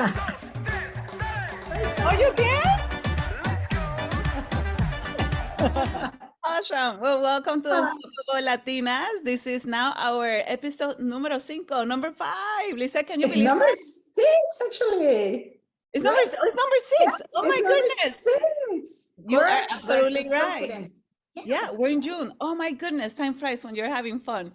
Oh, you can? Awesome. Well, welcome to Unstoppable Latinas. This is now our episode numero cinco, number 5. Lisa, can you It's believe number that? 6, actually. It's Right? number 6. Oh my It's number goodness. 6. You are Courage absolutely versus right. confidence. Yeah, we're in June. Oh my goodness, time flies when you're having fun.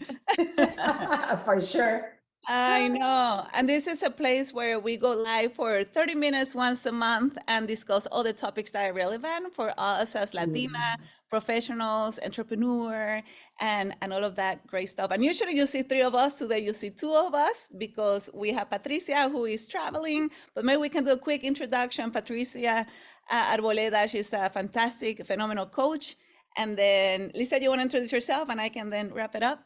For sure. I know. And this is a place where we go live for 30 minutes once a month and discuss all the topics that are relevant for us as Latina professionals, entrepreneur, and all of that great stuff. And usually you see 3 of us. Today you see 2 of us because we have Patricia who is traveling. But maybe we can do a quick introduction. Patricia Arboleda, she's a fantastic, phenomenal coach. And then Lisa, you want to introduce yourself and I can then wrap it up?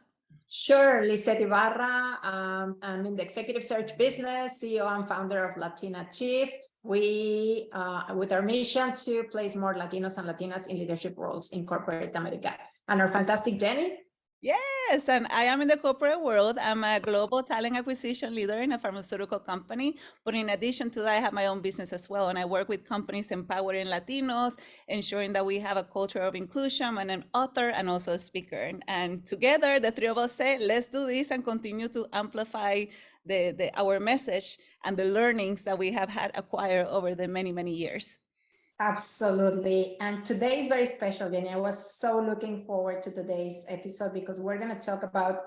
Sure, Lisette Ibarra. I'm in the executive search business, CEO and founder of Latina Chief. We, with our mission to place more Latinos and Latinas in leadership roles in corporate America. And our fantastic Jenny. Yes, and I am in the corporate world. I'm a global talent acquisition leader in a pharmaceutical company. But in addition to that, I have my own business as well. And I work with companies empowering Latinos, ensuring that we have a culture of inclusion. And an author and also a speaker. And together, the 3 of us say, let's do this and continue to amplify our message and the learnings that we have had acquired over the many, many years. Absolutely. And today is very special, Jenny. I was so looking forward to today's episode because we're going to talk about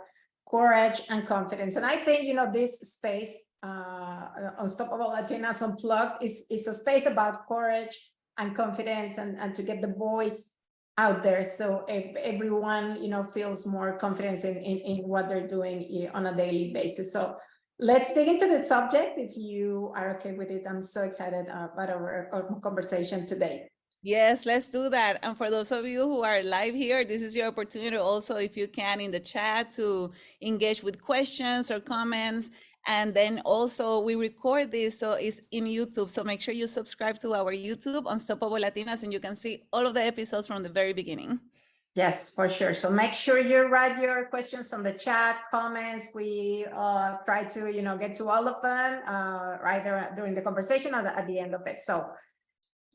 courage and confidence. And I think, this space, Unstoppable Latinas Unplugged, is a space about courage and confidence and to get the voice out there. So everyone, feels more confidence in what they're doing on a daily basis. So let's dig into the subject if you are okay with it. I'm so excited about our conversation today. Yes, let's do that. And for those of you who are live here, this is your opportunity also, if you can, in the chat to engage with questions or comments. And then also we record this, so it's in YouTube. So make sure you subscribe to our YouTube, Unstoppable Latinas, and you can see all of the episodes from the very beginning. Yes, for sure. So make sure you write your questions on the chat, comments. We try to, get to all of them either during the conversation or at the end of it. So,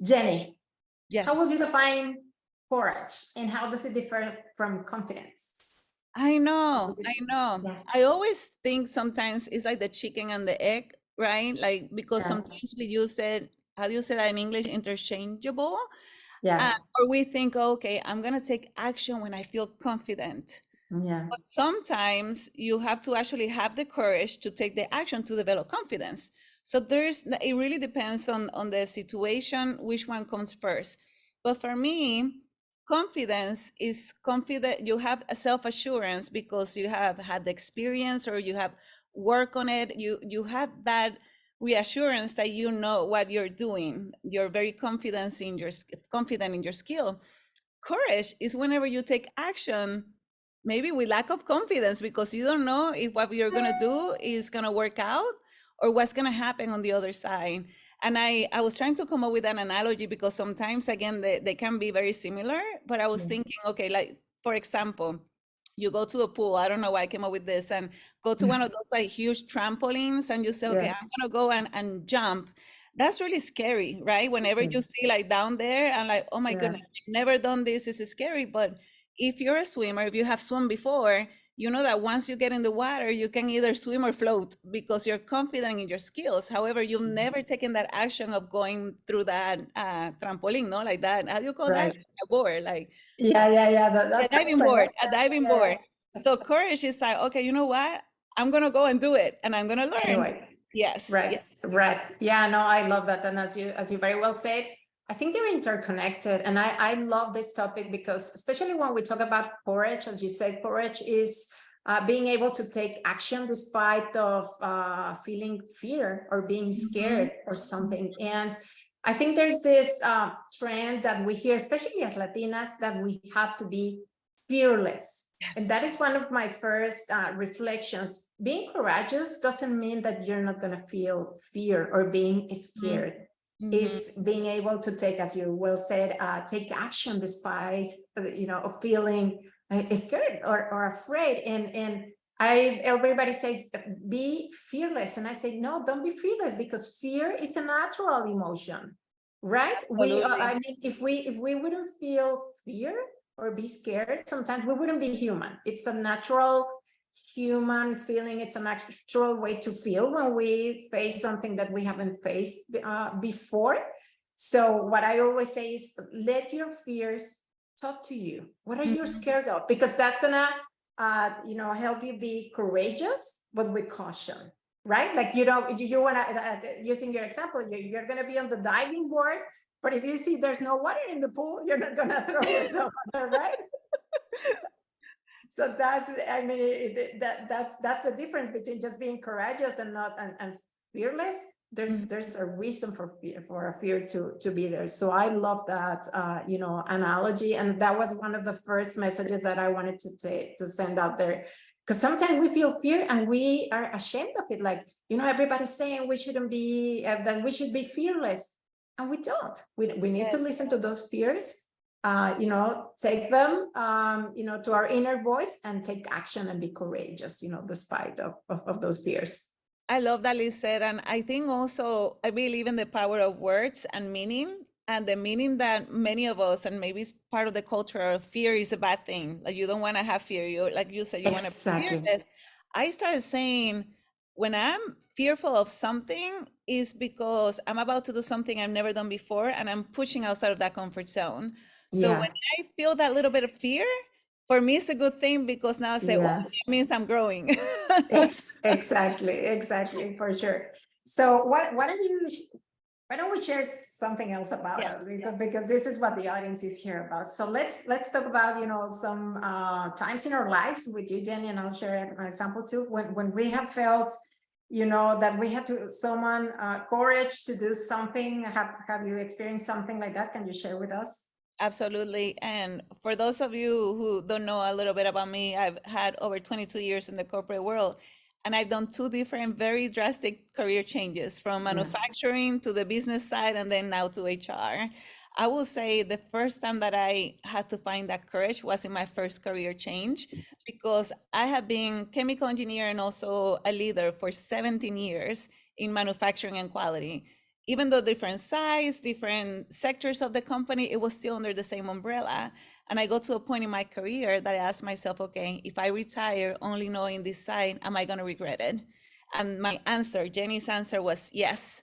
Jenny, yes, how would you define courage and how does it differ from confidence? I know. Yeah. I always think sometimes it's like the chicken and the egg, right? Like, because sometimes we use it, how do you say that in English? Interchangeable. Yeah. Or we think, okay, I'm going to take action when I feel confident. Yeah. But sometimes you have to actually have the courage to take the action to develop confidence. So it really depends on the situation, which one comes first. But for me, confidence is confident. You have a self-assurance because you have had the experience or you have worked on it. You have that reassurance that you know what you're doing. You're very confident in your skill. Courage is whenever you take action, maybe with lack of confidence, because you don't know if what you're going to do is going to work out or what's going to happen on the other side. And I was trying to come up with an analogy because sometimes, again, they can be very similar. But I was thinking, okay, like, for example, you go to a pool. I don't know why I came up with this, and go to one of those like huge trampolines and you say, okay, I'm going to go and jump. That's really scary, right? Whenever you see like down there and like, oh my goodness, I've never done this. This is scary. But if you're a swimmer, if you have swum before, you know that once you get in the water, you can either swim or float because you're confident in your skills. However, you've never taken that action of going through that trampoline, no? Like that. How do you call that? A board, like. Yeah. A diving board, a diving board. So courage is like, okay, you know what? I'm going to go and do it and I'm going to learn. Anyway. Yes. Right. Yes. Right. Yeah, no, I love that. And as you very well said, I think they're interconnected. And I love this topic because especially when we talk about courage, as you said, courage is being able to take action despite of feeling fear or being scared or something. And I think there's this trend that we hear, especially as Latinas, that we have to be fearless. Yes. And that is one of my first reflections. Being courageous doesn't mean that you're not going to feel fear or being scared. Is being able to take, as you well said, take action despite, of feeling scared or afraid. And Everybody says be fearless, and I say no, don't be fearless, because fear is a natural emotion, right? Absolutely. I mean, if we wouldn't feel fear or be scared, sometimes we wouldn't be human. It's a natural human feeling. It's a natural way to feel when we face something that we haven't faced before. So what I always say is, let your fears talk to you. What are you scared of? Because that's gonna help you be courageous, but with caution, right? Like, you want to, using your example, you're going to be on the diving board, but if you see there's no water in the pool, you're not going to throw yourself on, right? So that's, I mean, that's the difference between just being courageous and not and fearless. There's a reason for a fear to be there. So I love that analogy, and that was one of the first messages that I wanted to send out there, because sometimes we feel fear and we are ashamed of it. Like, everybody's saying we shouldn't be that we should be fearless, and we don't. We need to listen to those fears, take them, to our inner voice and take action and be courageous, despite of those fears. I love that Liz said, and I think also I believe in the power of words and meaning, and the meaning that many of us, and maybe it's part of the culture of fear is a bad thing. Like you don't want to have fear. You, like you said, you want to be Exactly. fearless. I started saying when I'm fearful of something is because I'm about to do something I've never done before, and I'm pushing outside of that comfort zone. So when Yeah. I feel that little bit of fear, for me it's a good thing because now I say, oh, Yes. it means I'm growing. Exactly, for sure. So why don't we share something else about Yes. us, because this is what the audience is here about. So let's talk about some times in our lives with you, Jenny, and I'll share an example too, when we have felt that we had to someone courage to do something. Have you experienced something like that? Can you share with us? Absolutely. And for those of you who don't know a little bit about me, I've had over 22 years in the corporate world, and I've done two different, very drastic career changes from Yeah. manufacturing to the business side and then now to HR. I will say the first time that I had to find that courage was in my first career change because I have been chemical engineer and also a leader for 17 years in manufacturing and quality. Even though different size, different sectors of the company, it was still under the same umbrella. And I got to a point in my career that I asked myself, okay, if I retire only knowing this side, am I going to regret it? And my answer, Jenny's answer was yes.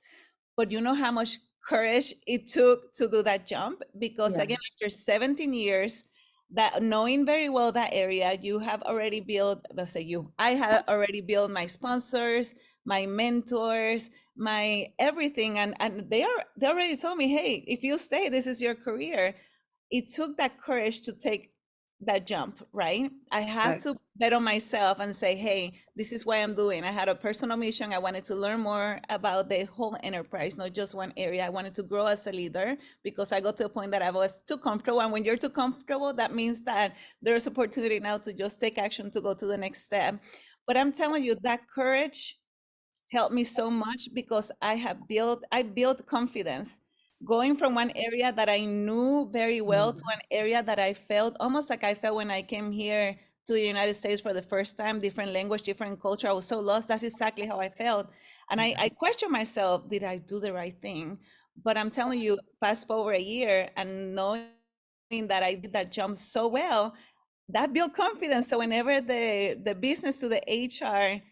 But you know how much courage it took to do that jump? Because Yeah. again, after 17 years, that knowing very well that area, you have already built, let's say I have already built my sponsors, my mentors, my everything. And they already told me, hey, if you stay, this is your career. It took that courage to take that jump, right? I have Right. to bet on myself and say, hey, this is what I'm doing. I had a personal mission. I wanted to learn more about the whole enterprise, not just one area. I wanted to grow as a leader because I got to a point that I was too comfortable. And when you're too comfortable, that means that there's opportunity now to just take action to go to the next step. But I'm telling you, that courage helped me so much because I built confidence going from one area that I knew very well to Mhm. an area that I felt almost like I felt when I came here to the United States for the first time, different language, different culture. I was so lost. That's exactly how I felt. And I questioned myself, did I do the right thing? But I'm telling you, fast forward a year and knowing that I did that jump so well, that built confidence. So whenever the business to the HR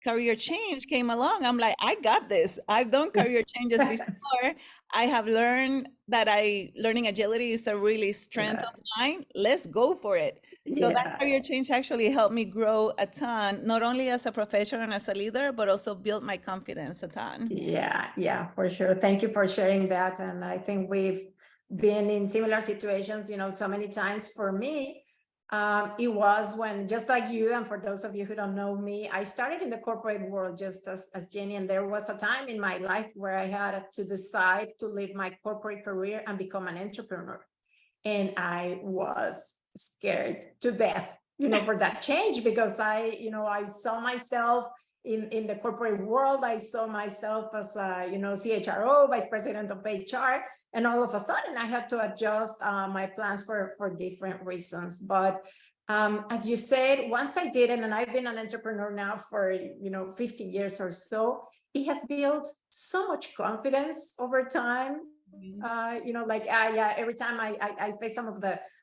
career change came along, I'm like, I got this. I've done career changes Yes. before. I have learned that learning agility is a really strength Yeah. of mine. Let's go for it. So that Yeah. career change actually helped me grow a ton, not only as a professional and as a leader, but also build my confidence a ton. Yeah, for sure. Thank you for sharing that. And I think we've been in similar situations, so many times. For me, it was when, just like you, and for those of you who don't know me, I started in the corporate world just as Jenny, and there was a time in my life where I had to decide to leave my corporate career and become an entrepreneur. And I was scared to death, for that change, because I saw myself in the corporate world. I saw myself as a, CHRO, vice president of HR, and all of a sudden I had to adjust my plans for different reasons. But As you said, once I did it, and I've been an entrepreneur now for 15 years or so, it has built so much confidence over time. Mhm. Yeah, every time I face some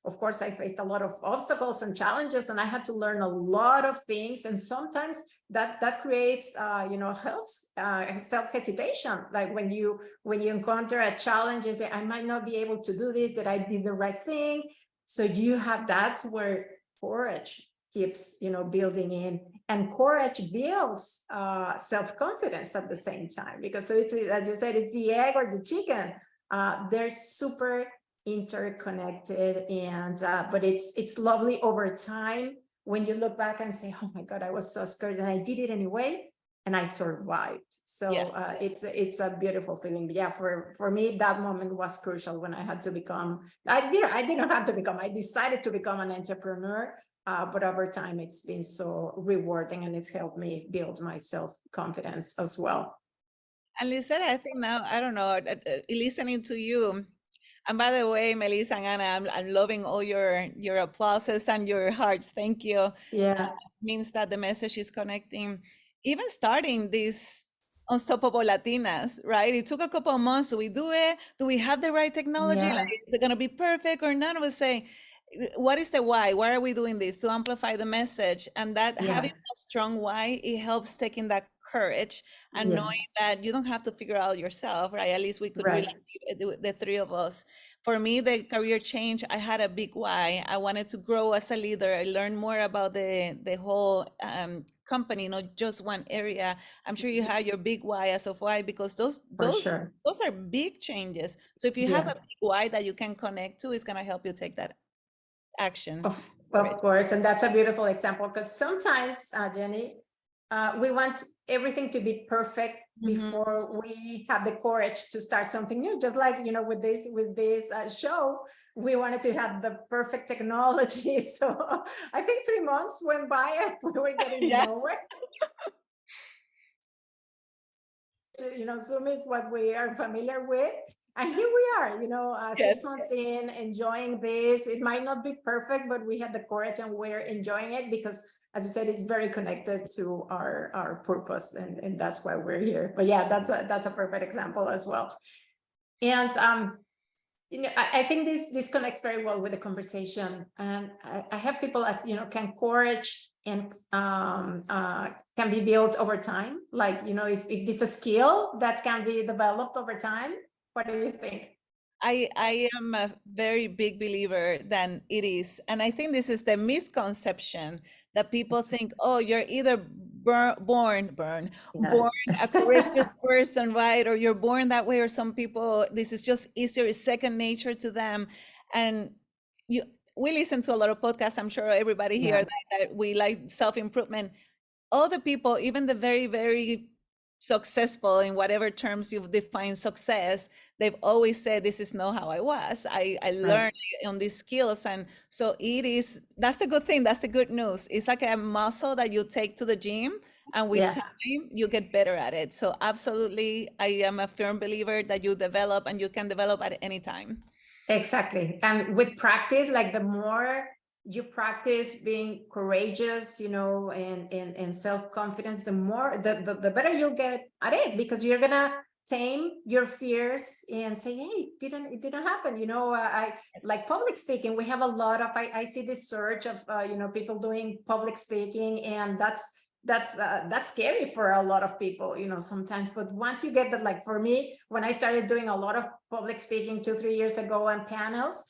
of course, I faced a lot of obstacles and challenges, and I had to learn a lot of things. And sometimes that creates, helps self hesitation. Like when you encounter a challenge, you say, I might not be able to do this, that I did the right thing. So that's where courage keeps building in, and courage builds self-confidence at the same time, because so it's, as you said, it's the egg or the chicken. They're super interconnected, and but it's lovely over time when you look back and say, oh my god, I was so scared and I did it anyway and I survived. So Yeah. it's a beautiful feeling. But yeah, for me, that moment was crucial when I had to become. I didn't have to become. I decided to become an entrepreneur. But over time, it's been so rewarding, and it's helped me build my self confidence as well. And Lisa, I think now, I don't know, listening to you, and by the way, Melissa and Anna, I'm loving all your applauses and your hearts. Thank you. Yeah, Means that the message is connecting. Even starting this Unstoppable Latinas, right? It took a couple of months. Do we do it? Do we have the right technology? yeah, Like, is it going to be perfect or none of us say, what is the why? Why are we doing this? To amplify the message. And that having yeah, a strong why, it helps taking that courage and yeah. knowing that you don't have to figure out yourself, right? At least we could relate, Right. the three of us. For me, the career change, I had a big why. I wanted to grow as a leader. I learned more about the whole company, not just one area. I'm sure you had your big why as of why, because those For those sure. those are big changes. So if you have a Yeah. big why that you can connect to, it's gonna help you take that action Of, for it. of course, and that's a beautiful example, because sometimes, Jenny, we want everything to be perfect Mhm. before we have the courage to start something new. Just like with this show, we wanted to have the perfect technology. So I think 3 months went by and we were getting Yeah. nowhere. Zoom is what we are familiar with. And here we are, six Yes. months in, enjoying this. It might not be perfect, but we had the courage and we're enjoying it because, as you said, it's very connected to our purpose, and that's why we're here. But yeah, that's a perfect example as well. And I think this connects very well with the conversation. And I have people ask, can courage and can be built over time? Like, if this is a skill that can be developed over time, what do you think? I am a very big believer that it is. And I think this is the misconception that people think, oh, you're either Yeah. born a courageous person, right? Or you're born that way, or some people, this is just easier, it's second nature to them. And you we listen to a lot of podcasts. I'm sure everybody here Yeah. that we like self-improvement. All the people, even the very, very successful in whatever terms you've defined success, they've always said, this is not how I was. I Right. learned on these skills. And so that's the good thing. That's the good news. It's like a muscle that you take to the gym, and with Yeah. time, you get better at it. So absolutely, I am a firm believer that you develop, and you can develop at any time. Exactly. And with practice, like the more you practice being courageous, and self-confidence, the better you'll get at it, because you're gonna tame your fears and say, hey, it didn't happen. I like public speaking. We have a lot of, I see this surge of, people doing public speaking, and that's scary for a lot of people, sometimes. But once you get that, like for me, when I started doing a lot of public speaking 2-3 years ago on panels,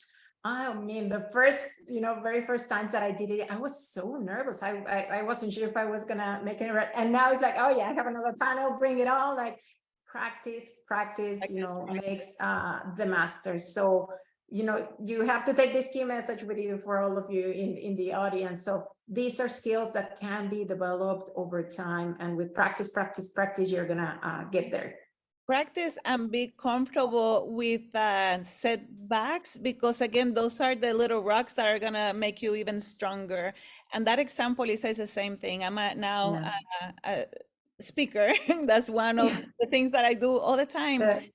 I mean, the first, very first times that I did it, I was so nervous. I wasn't sure if I was gonna make it right. And now it's like, oh yeah, I have another panel, bring it on. Like practice, makes the master. So you have to take this key message with you, for all of you in the audience. So these are skills that can be developed over time, and with practice, you're gonna get there. Practice and be comfortable with setbacks, because again, those are the little rocks that are gonna make you even stronger. And that example is says the same thing. I'm now Yeah. a speaker. That's one of Yeah. the things that I do all the time. Good.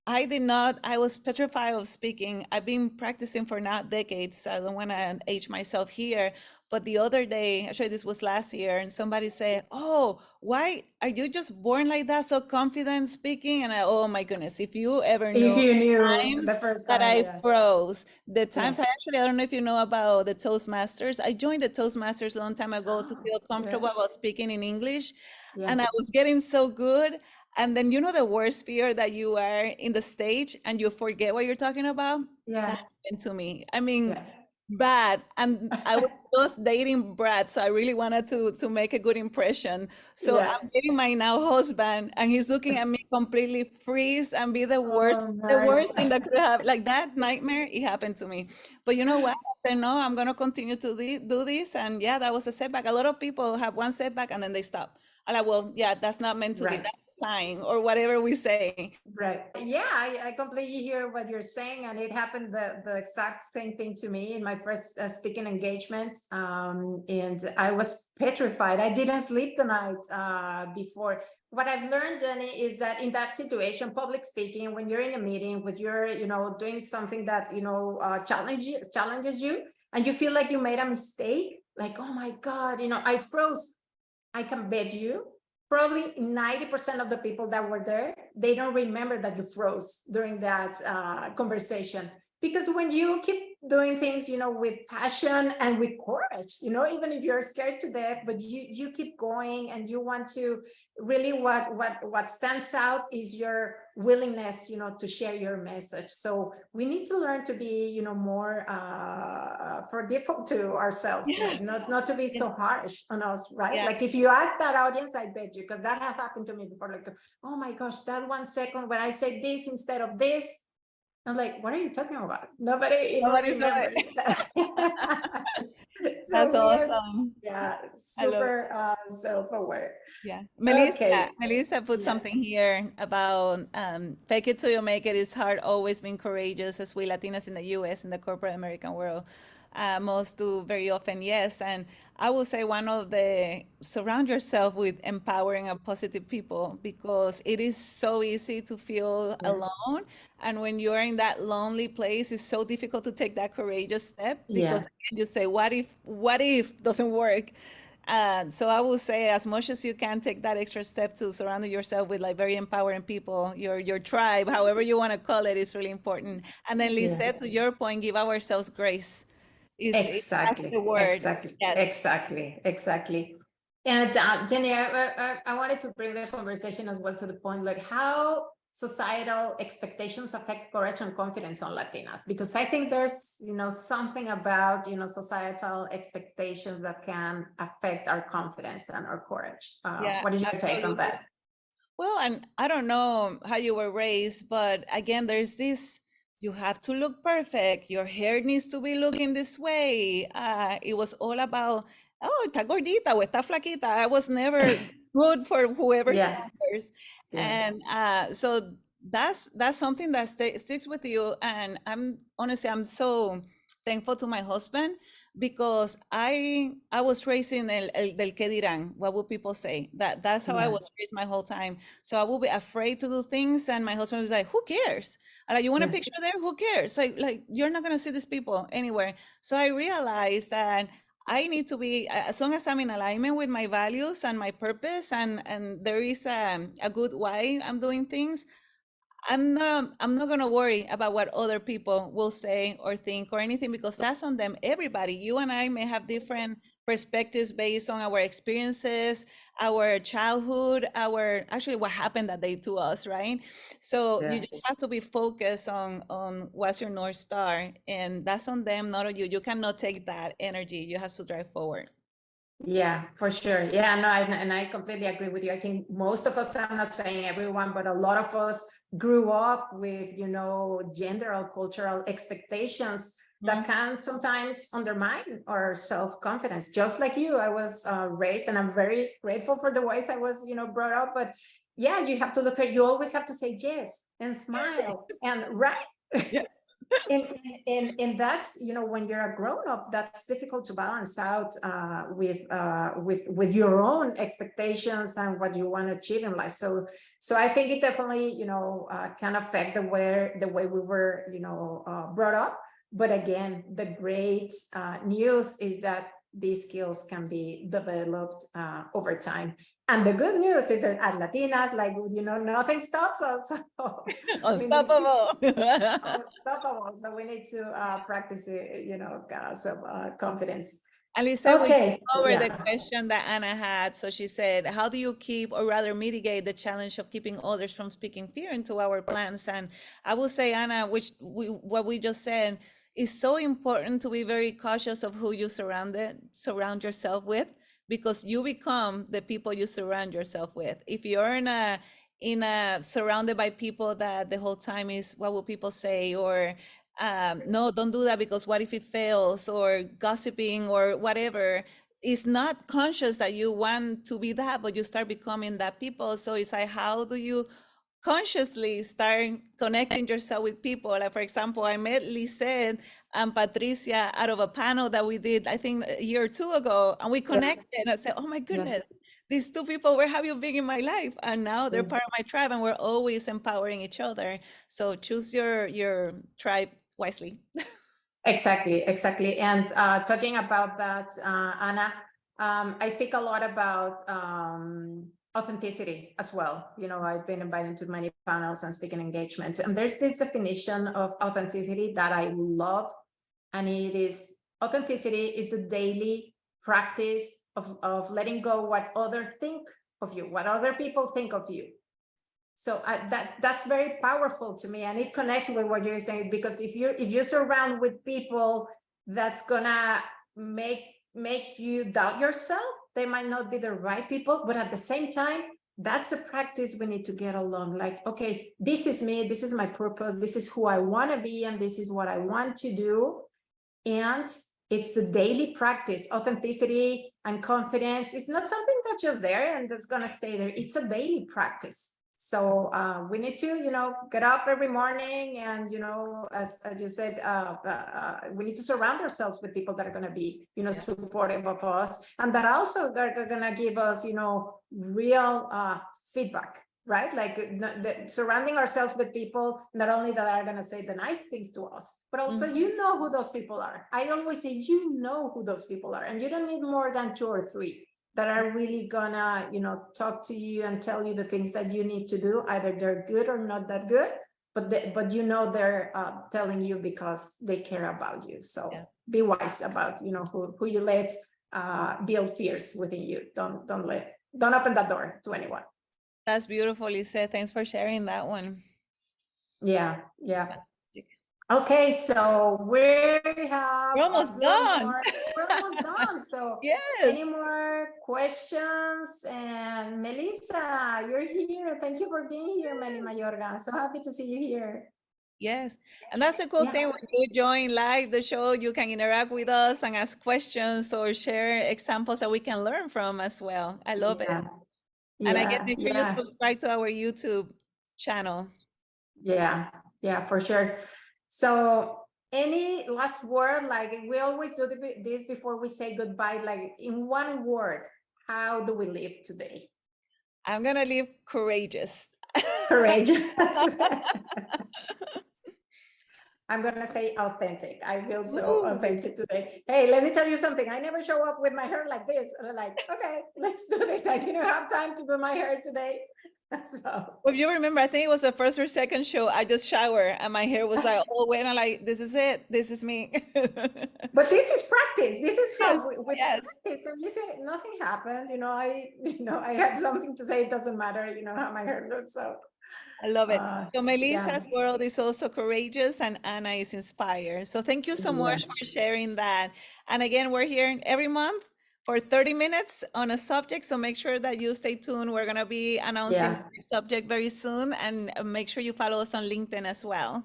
I was petrified of speaking. I've been practicing for now decades. I don't want to age myself here, But the other day, actually this was last year, and somebody said, "Oh, why are you just born like that, so confident speaking?" And I, oh my goodness, if you ever If know you knew times the first that time, I yeah, froze, the yeah. times I don't know if you know about the Toastmasters. I joined the Toastmasters a long time ago to Oh, feel yeah, comfortable about speaking in English, yeah, and I was getting so good. And then you know the worst fear that you are in the stage and you forget what you're talking about? That yeah, happened to me. I mean, yeah. bad. And I was just dating Brad, so I really wanted to make a good impression. So I'm Yes. dating my now husband, and he's looking at me completely freeze and be Oh the my worst thing God. that could have, like that nightmare. It happened to me. But you know what? I said no. I'm gonna continue to do this, and yeah, that was a setback. A lot of people have one setback and then they stop. I'm like, well, yeah, that's not meant to be. Right. That's a sign, or whatever we say. Right. Yeah, I completely hear what you're saying. And it happened the exact same thing to me in my first speaking engagement. And I was petrified. I didn't sleep the night before. What I've learned, Jenny, is that in that situation, public speaking, when you're in a meeting, with you're, doing something that, challenges you, and you feel like you made a mistake, like, oh my God, I froze. I can bet you probably 90% of the people that were there, they don't remember that you froze during that conversation. Because when you keep doing things, with passion and with courage, even if you're scared to death, but you keep going and you want to really, what stands out is your willingness, to share your message. So we need to learn to be, more forgiveful to ourselves, Yeah. like not to be so Yes. harsh on us, right? Yeah. Like if you ask that audience, I bet you, because that has happened to me before, like, oh my gosh, that 1 second when I said this instead of this, I'm like, what are you talking about? Nobody even Nobody saw remembers it. that. That's So we are, awesome. yeah, I love it. super self-aware. Yeah. Okay. Melissa put Yeah. something here about fake it till you make it is hard, always being courageous as we Latinas in the US, in the corporate American world. Most do very often, yes. And I will say one of the surround yourself with empowering and positive people because it is so easy to feel Yeah. alone. And when you're in that lonely place, it's so difficult to take that courageous step because Yeah. again, you say, what if doesn't work? So I will say, as much as you can, take that extra step to surround yourself with like very empowering people. Your tribe, however you want to call it, is really important. And then, Yeah. Lisette, to your point, give ourselves grace. That's the Exactly, word. exactly, Yes. exactly, exactly. And Jenny, I wanted to bring the conversation as well to the point, like how societal expectations affect courage and confidence on Latinas, because I think there's, something about, societal expectations that can affect our confidence and our courage. Yeah, What is your take on absolutely. that? Well, and I don't know how you were raised, but again, there's this, you have to look perfect. Your hair needs to be looking this way. It was all about, oh, está gordita o está flaquita. I was never good for whoever Yeah, standards. yeah, And so that's something that sticks with you. And I'm honestly, I'm so thankful to my husband because I was raised in el del que dirán, what would people say? That's how I was yes, raised my whole time. So I will be afraid to do things, and my husband was like, "Who cares? And like, you want a yeah, picture there? Who cares? Like you're not gonna see these people anywhere." So I realized that I need to be as long as I'm in alignment with my values and my purpose, and there is a good why I'm doing things. I'm not gonna worry about what other people will say or think or anything because that's on them. Everybody, you and I may have different perspectives based on our experiences, our childhood, our actually what happened that day to us, right? So you just yes. have to be focused on what's your North Star, and that's on them, not on you. You cannot take that energy. You have to drive forward. Yeah, for sure. Yeah, no, and I completely agree with you. I think most of us, I'm not saying everyone, but a lot of us grew up with, gender or cultural expectations that Mhm. can sometimes undermine our self-confidence. Just like you, I was raised, and I'm very grateful for the ways I was, brought up. But yeah, you have to look at, you always have to say yes and smile and right. Yeah. And that's, when you're a grown up, that's difficult to balance out with your own expectations and what you want to achieve in life. So I think it definitely, can affect the way we were, brought up. But again, the great news is that these skills can be developed over time. And the good news is that at Latinas, like, nothing stops us. Unstoppable. Unstoppable. So we need to practice it, some confidence. And Lisa, we Okay. covered the Yeah. question that Anna had. So she said, how do you keep or rather mitigate the challenge of keeping others from speaking fear into our plans? And I will say, Anna, what we just said is so important to be very cautious of who you surround yourself with, because you become the people you surround yourself with. If you're in a surrounded by people that the whole time is what will people say, or no, don't do that because what if it fails, or gossiping or whatever, it's not conscious that you want to be that, but you start becoming that people. So it's like, how do you consciously start connecting yourself with people? Like, for example, I met Lisette and Patricia out of a panel that we did, I think a year or two ago, and we connected. And I said, oh my goodness, these two people, where have you been in my life? And now they're part of my tribe, and we're always empowering each other. So choose your tribe wisely. Exactly. And talking about that, Anna, I speak a lot about authenticity as well. I've been invited to many panels and speaking engagements, and there's this definition of authenticity that I love, and it is, authenticity is the daily practice of letting go what others think of you, what other people think of you. So that's very powerful to me, and it connects with what you're saying, because if you surround with people that's gonna make you doubt yourself, they might not be the right people, but at the same time, that's a practice we need to get along. Like, okay, this is me, this is my purpose, this is who I want to be, and this is what I want to do. And it's the daily practice. Authenticity and confidence is not something that's just there and that's gonna stay there. It's a daily practice. So we need to, get up every morning, and, as you said, we need to surround ourselves with people that are going to be, supportive of us, and that also are going to give us, real feedback, right? Like surrounding ourselves with people not only that are going to say the nice things to us, but also who those people are. I always say, who those people are, and you don't need more than 2 or 3 that are really gonna, talk to you and tell you the things that you need to do. Either they're good or not that good, but they're telling you because they care about you. So be wise about, who you let build fears within you. Don't open that door to anyone. That's beautiful, Lisa. Thanks for sharing that one. Yeah. Okay, so we're almost done. We're almost done. So yes. Any more questions? And Melissa, you're here. Thank you for being here, Meli Mayorga. So happy to see you here. Yes, and that's the cool thing. When you join live the show, you can interact with us and ask questions or share examples that we can learn from as well. I love it. And again, make sure you subscribe to our YouTube channel. Yeah, for sure. So any last word? Like, we always do this before we say goodbye. Like, in one word, how do we live today? I'm gonna live courageous. Courageous. I'm gonna say authentic. I feel so authentic today. Hey, let me tell you something. I never show up with my hair like this. And I'm like, okay, let's do this. I didn't have time to do my hair today. So, well, if you remember, I think it was the first or second show, I just showered and my hair was like all wet. And I'm like, this is it. This is me. But this is practice. This is how we yes. practice. And you say nothing happened. I had something to say. It doesn't matter, how my hair looks. So I love it. So Melissa's world is also courageous, and Anna is inspired. So thank you so much for sharing that. And again, we're here every month for 30 minutes on a subject. So make sure that you stay tuned. We're going to be announcing the subject very soon, and make sure you follow us on LinkedIn as well.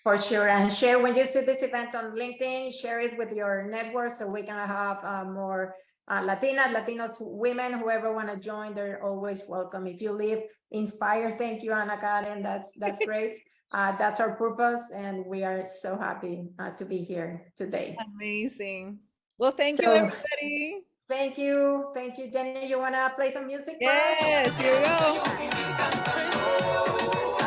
For sure. And share, when you see this event on LinkedIn, share it with your network so we can have more Latinas, Latinos, women, whoever want to join, they're always welcome. If you live inspired, thank you, Ana Karen. That's great. That's our purpose, and we are so happy to be here today. Amazing. Well, thank you, everybody. Thank you. Thank you, Jenny. You want to play some music for us? Yes, here we go.